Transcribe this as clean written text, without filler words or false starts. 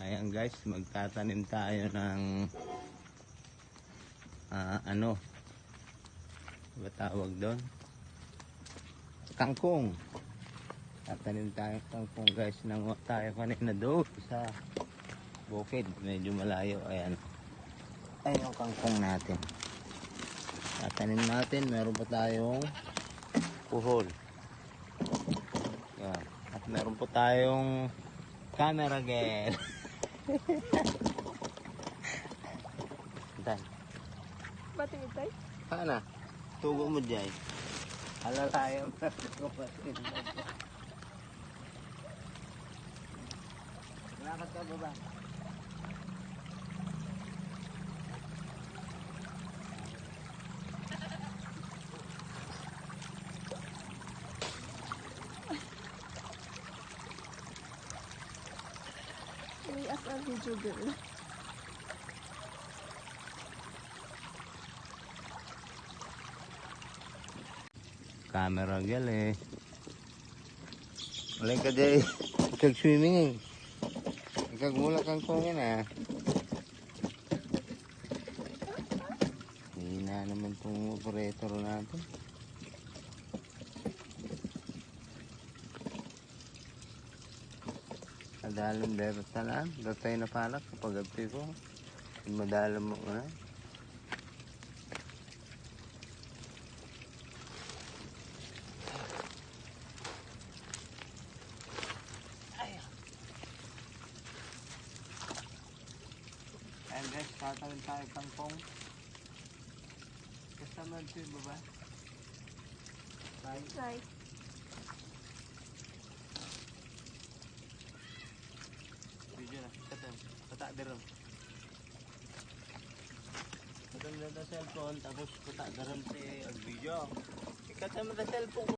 Ayan guys, magtatanim tayo ng ano ba tawag doon? Kangkong. Tatanim tayo ng kangkong guys. Nanguha tayo kanina doon sa bukid. Medyo malayo. Ayan. Ayan yung kangkong natin. Tatanim natin. Meron pa tayong puhol. Ayan. At meron pa tayong camera girl. Dan. Bating itay? Paano? Tugo mo dyan. Alalayo. Lakad ka baba. We as a video girl. Camera girl eh. Malay ka dyan. Kag-swimming eh. Kag-mula kang kongin ah. Hina naman itong operator natin. Madalang dapat talaan. Datay na palak kapag abti ko. Madalang mo na. Ayan guys, tatawin tayo kangkong. Kasama ito yung baba. Right. Video na, katang, kata daram. Katang na cellphone, tapos kata daram si video. Ikata mo na cellphone.